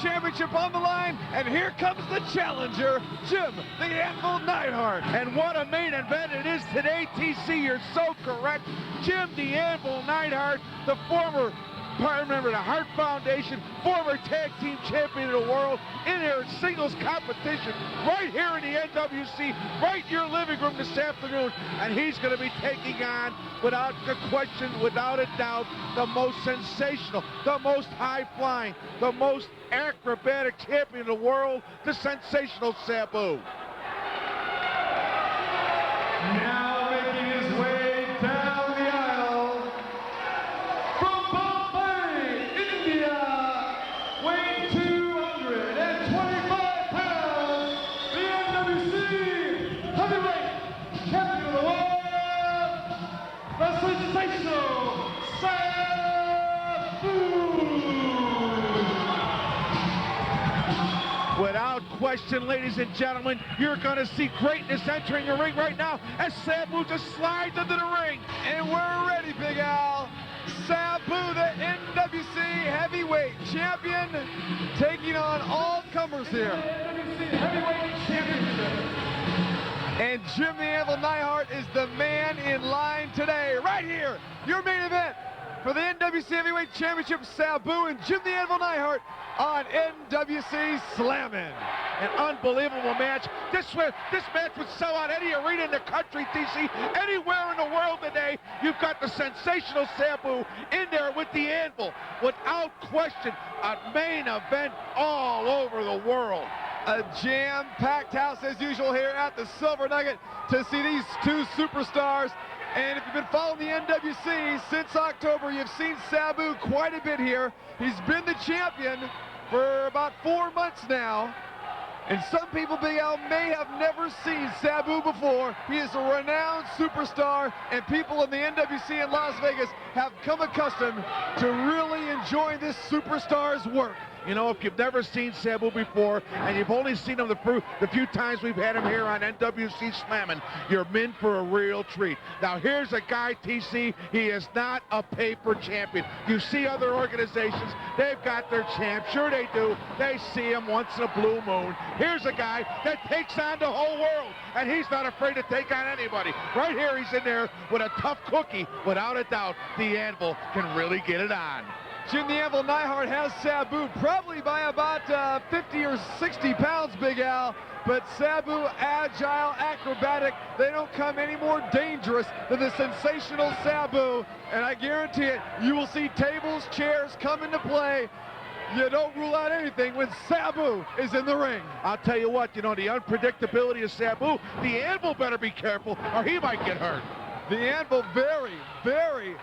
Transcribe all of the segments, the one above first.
Championship on the line, and here comes the challenger, Jim the Anvil Neidhart. And what a main event it is today, TC. You're so correct. Jim the Anvil Neidhart, the former member of the Hart Foundation, former tag team champion of the world, in here in singles competition, right here in the NWC, right in your living room this afternoon. And he's going to be taking on, without a question, without a doubt, the most sensational, the most high-flying, the most acrobatic champion of the world, the sensational Sabu. Now making his way down the aisle from Bombay, India, weighing 225 pounds, the NWC heavyweight champion of the world, the sensational Sabu. Without question, ladies and gentlemen, you're going to see greatness entering the ring right now as Sabu just slides into the ring. And we're ready, Big Al. Sabu, the NWC heavyweight champion, taking on all comers here. NWC heavyweight championship. And Jim the Anvil Neidhart is the man in line today. Right here, your main event for the NWC heavyweight championship, Sabu and Jim the Anvil Neidhart on NWC Slammin'. An unbelievable match. This match would sell out any arena in the country, TC. Anywhere in the world today, you've got the sensational Sabu in there with the Anvil. Without question, a main event all over the world. A jam-packed house as usual here at the Silver Nugget to see these two superstars. And if you've been following the NWC since October, you've seen Sabu quite a bit here. He's been the champion for about 4 months now. And some people, Big Al, may have never seen Sabu before. He is a renowned superstar, and people in the NWC in Las Vegas have come accustomed to really enjoying this superstar's work. You know, if you've never seen Sabu before, and you've only seen him the few times we've had him here on NWC Slammin', you're in for a real treat. Now, here's a guy, TC, he is not a paper champion. You see other organizations, they've got their champ. Sure they do. They see him once in a blue moon. Here's a guy that takes on the whole world, and he's not afraid to take on anybody. Right here, he's in there with a tough cookie. Without a doubt, the Anvil can really get it on. Jim the Anvil Neidhart has Sabu probably by about 50 or 60 pounds, Big Al. But Sabu, agile, acrobatic, they don't come any more dangerous than the sensational Sabu. And I guarantee it, you will see tables, chairs come into play. You don't rule out anything when Sabu is in the ring. I'll tell you what, you know, the unpredictability of Sabu, the Anvil better be careful or he might get hurt. The Anvil very, very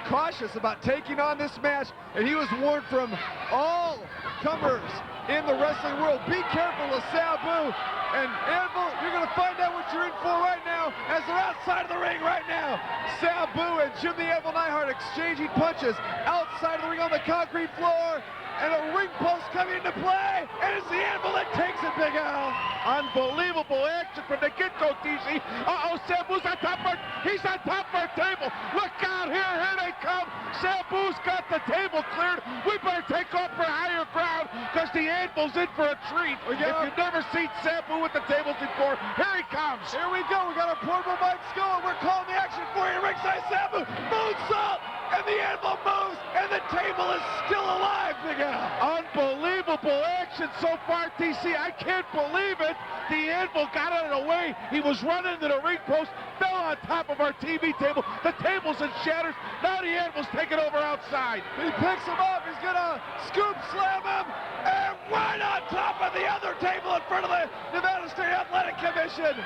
cautious about taking on this match, and he was warned from all comers in the wrestling world, be careful of Sabu. And Anvil, you're going to find out what you're in for right now as they're outside of the ring right now. Sabu and Jim the Anvil Neidhart exchanging punches outside of the ring on the concrete floor. And a ring post coming into play, and it's the Anvil that takes it, Big Al. Unbelievable action from the get-go, TC. Uh-oh, Sabu's on top of he's on top of our table. Look out here, here they come. Sabu's got the table cleared. We better take off for higher ground, because the Anvil's in for a treat. If you've never seen Sabu with the tables before, here he comes. Here we go, we got our portable mics going. We're calling the action for you, ringside Sabu. Moonsault, and the Anvil moves, and the table is still alive, Big Al. Unbelievable action so far, TC. I can't believe it. The Anvil got out of the way. He was running to the ring post, fell on top of our TV table. The table's in shatters. Now the Anvil's taking over outside. He picks him up. He's going to scoop slam him, and right on top of the other table in front of the Nevada State Athletic Commission.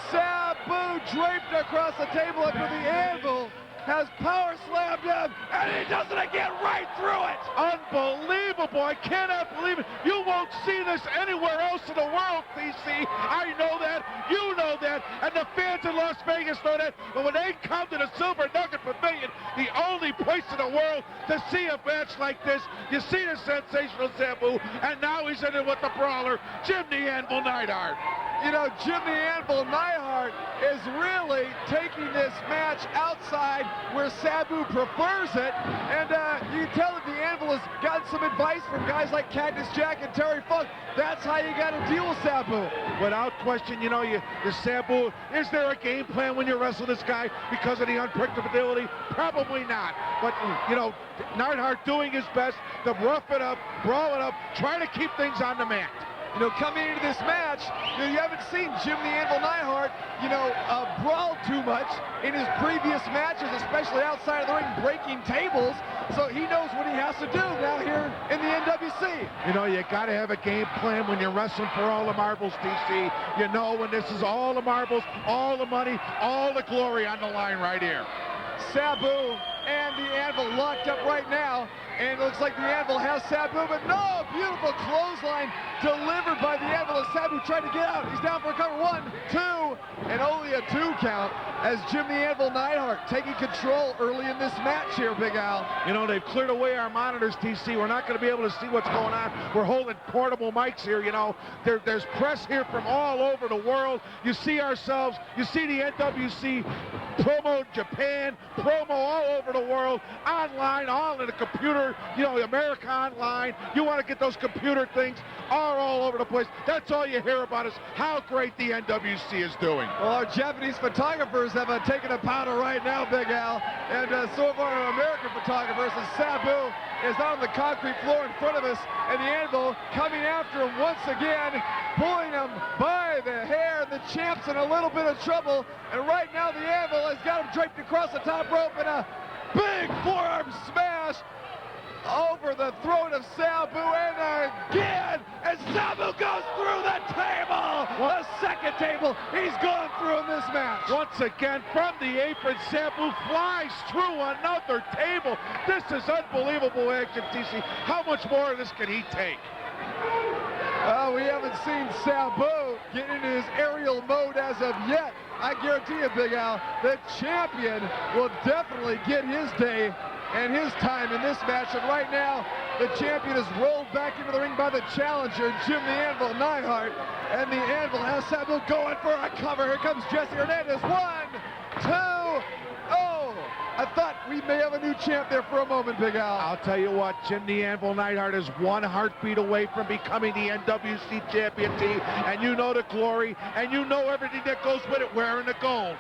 Sabu draped across the table after the Anvil has power slammed him, and he does it again right through it. Unbelievable. I cannot believe it. You won't see this anywhere else in the world, TC. I know that. You know that. And the fans in Las Vegas know that. But when they come to the Silver Nugget Pavilion, the only place in the world to see a match like this, you see the sensational Sabu, and now he's in it with the brawler, Jim the Anvil Neidhart. You know, Jim the Anvil Neidhart is really taking this match outside where Sabu prefers it. And you can tell that the Anvil has gotten some advice from guys like Cactus Jack and Terry Funk. That's how you got to deal with Sabu. Without question, you know, the Sabu, is there a game plan when you wrestle this guy because of the unpredictability? Probably not. But, you know, Neidhart doing his best to rough it up, brawl it up, try to keep things on the mat. You know, coming into this match, you haven't seen Jim the Anvil Neidhart, you know, brawl too much in his previous matches, especially outside of the ring, breaking tables. So he knows what he has to do now here in the NWC. You know, you got to have a game plan when you're wrestling for all the marbles, DC. You know, when this is all the marbles, all the money, all the glory on the line right here. Sabu and the Anvil locked up right now. And it looks like the Anvil has Sabu, but no, beautiful clothesline delivered by the Anvil as Sabu tried to get out. He's down for a cover. 1, 2, and only a 2 count as Jim the Anvil Neidhart taking control early in this match here, Big Al. You know, they've cleared away our monitors, TC. We're not going to be able to see what's going on. We're holding portable mics here, you know. There's press here from all over the world. You see ourselves, you see the NWC promo Japan, promo all over the world, online, all in the computer, you know, America Online. You want to get those computer things all over the place. That's all you hear about is how great the NWC is doing. Well, our Japanese photographers have taken a powder right now, Big Al, and so have our American photographers, and Sabu is on the concrete floor in front of us, and the Anvil coming after him once again, pulling him by the hair. The champ's in a little bit of trouble, and right now the Anvil has got him draped across the top rope in a big forearm smash over the throat of Sabu, and again, and Sabu goes through the table, the second table he's gone through in this match. Once again, from the apron, Sabu flies through another table. This is unbelievable action, TC. How much more of this can he take? Well, we haven't seen Sabu get into his aerial mode as of yet. I guarantee you, Big Al, the champion will definitely get his day and his time in this match. And right now, the champion is rolled back into the ring by the challenger, Jim the Anvil Neidhart. And the Anvil has Sabu going for a cover. Here comes Jesse Hernandez. 1, 2, oh! I thought we may have a new champ there for a moment, Big Al. I'll tell you what, Jim the Anvil Neidhart is one heartbeat away from becoming the NWC champion, T. And you know the glory, and you know everything that goes with it, wearing the gold.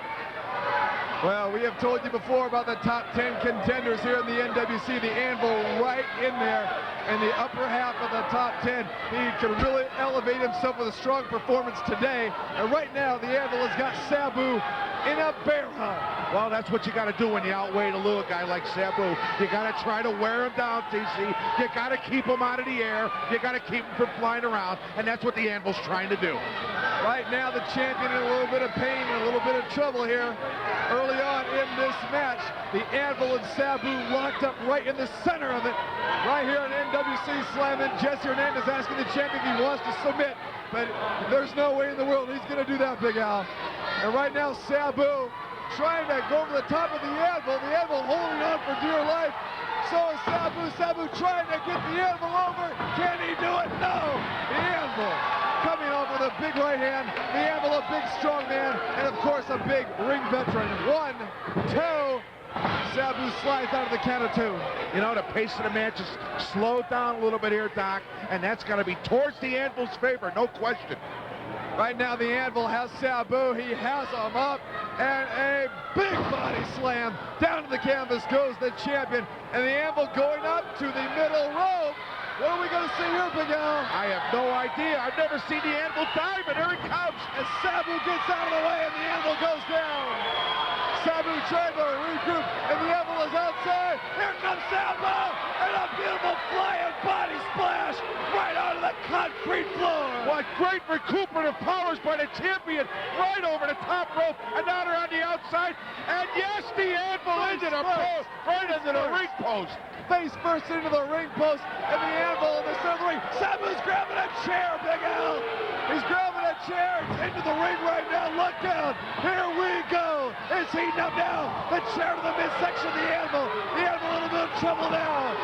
Well, we have told you before about the top 10 contenders here in the NWC. The Anvil right in there in the upper half of the top 10. He can really elevate himself with a strong performance today. And right now, the Anvil has got Sabu in a bear hug. Well, that's what you got to do when you outweigh a little guy like Sabu. You got to try to wear him down, TC. You got to keep him out of the air. You got to keep him from flying around. And that's what the Anvil's trying to do. Right now, the champion in a little bit of pain and a little bit of trouble here. Early on in this match, the Anvil and Sabu locked up right in the center of it. Right here in NWC Slam-In, Jesse Hernandez asking the champion if he wants to submit, but there's no way in the world he's going to do that, Big Al. And right now, Sabu trying to go over the top of the Anvil holding on for dear life. So is Sabu trying to get the Anvil over. Can he do it? No! The Anvil coming off with a big right hand. The Anvil, a big strong man, and of course a big ring veteran. 1, 2. Sabu slides out of the count of 2. You know, the pace of the match is slowed down a little bit here, Doc, and that's going to be towards the Anvil's favor, no question. Right now, the Anvil has Sabu. He has him up, and a big body slam. Down to the canvas goes the champion, and the Anvil going up to the middle rope. What are we going to see here, Big Al? I have no idea. I've never seen the Anvil dive, and here he comes. And Sabu gets out of the way, and the Anvil goes down. Sabu trying to regroup, and the Anvil is outside. Here comes Sabu, and a beautiful flying body splash right onto the concrete floor. What great recuperative powers by the champion, right over the top rope, and now they're on the outside. And yes, the Anvil into the post, right into the ring post. Face first into the ring post, and the Anvil in the center of the ring. Sabu's grabbing a chair, Big Al. He's grabbing a chair. It's into the ring right now. Look down. Here we go. It's heating up now. The chair to the midsection of the Anvil. The Anvil in a little bit of trouble now.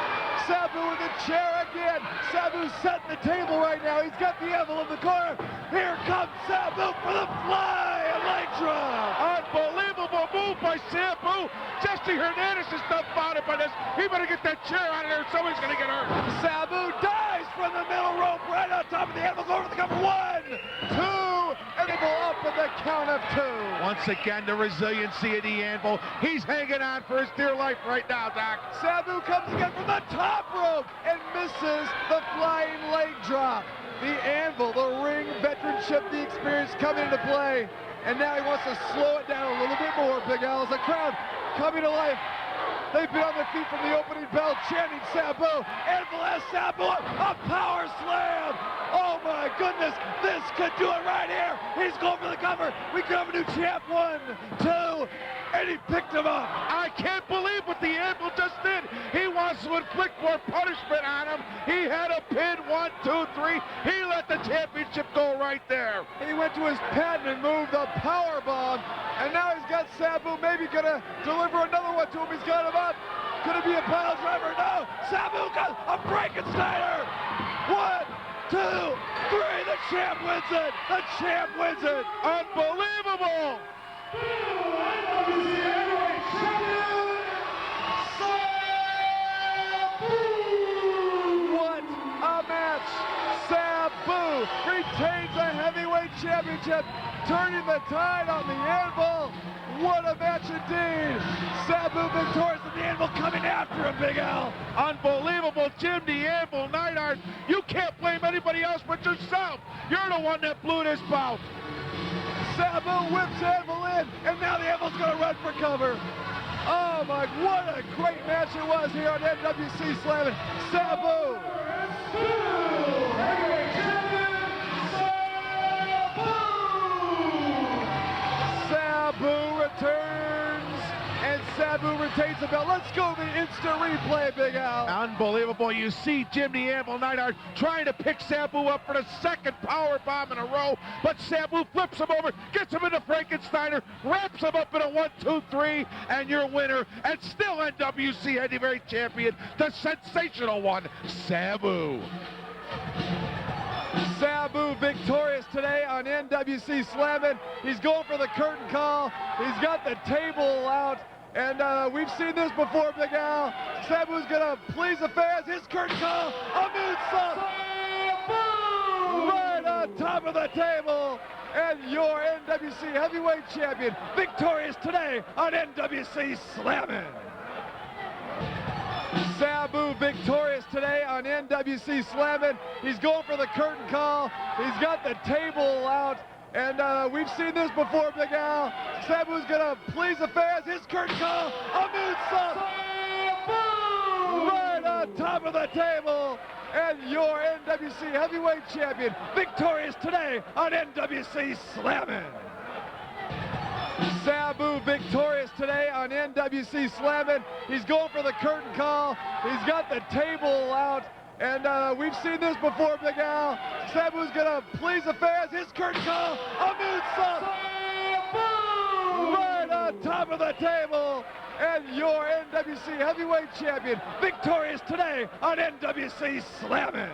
Sabu with the chair again. Sabu's setting the table right now. He's got the Anvil in the corner. Here comes Sabu for the fly. A leg drop. Unbelievable move by Sabu. Jesse Hernandez is dumbfounded by this. He better get that chair out of there. Somebody's going to get hurt. Sabu dives from the middle rope right on top of the Anvil, over the cover. 1, 2, and they go up with the count of 2. Once again, the resiliency of the Anvil. He's hanging on for his dear life right now, Doc. Sabu comes again from the top rope and misses the flying leg drop. The Anvil, the ring veteranship, the experience coming into play. And now he wants to slow it down a little bit more, Big Al. As the crowd coming to life. They've been on their feet from the opening bell, chanting Sabu. Anvil has Sabu, a power slam. Oh my goodness, this could do it right here. He's going for the cover. We could have a new champ. 1, 2, and he picked him up. I can't believe what the Anvil just did. He wants to inflict more punishment on him. He had a pin, 1, 2, 3. He let the championship go right there. He went to his patented move, the power bomb, and now he's got Sabu maybe gonna deliver another one to him. He's got him up. Could it be a pile driver? No. Sabu got a Frankensteiner. 1, 2, 3. The champ wins it. The champ wins it. Unbelievable. What a match. Sabu retains the heavyweight championship, turning the tide on the Anvil. What a match indeed. Sabu victorious, and the Anvil coming after him, Big Al. Unbelievable, Jim the Anvil Neidhart. You can't blame anybody else but yourself. You're the one that blew this bout. Sabu whips Anvil in, and now the Anvil's going to run for cover. Oh my, what a great match it was here on NWC Slamming. Sabu. Sabu returns, and Sabu retains the belt. Let's go to the instant replay, Big Al. Unbelievable. You see Jim the Anvil Neidhart trying to pick Sabu up for the second power bomb in a row, but Sabu flips him over, gets him into Frankensteiner, wraps him up in a 1, 2, 3, and your winner, and still NWC heavyweight champion, the sensational one, Sabu. Sabu victorious today on NWC Slamming. He's going for the curtain call. He's got the table out. And we've seen this before, Big Al. Sabu's gonna please the fans. His curtain call, a moonsault. Right on top of the table. And your NWC heavyweight champion, victorious today on NWC Slamming. Sabu victorious today on NWC Slamming. He's going for the curtain call. He's got the table out. And we've seen this before, Big Al. Sabu's gonna please the fans. His curtain call, a moonsault. Right on top of the table. And your NWC heavyweight champion, victorious today on NWC Slamming. Sabu victorious today on NWC Slamming. He's going for the curtain call. He's got the table out. And we've seen this before, Big Al. Sabu's gonna please the fans. His curtain call, a moonsault. Right on top of the table. And your NWC heavyweight champion, victorious today on NWC Slamming.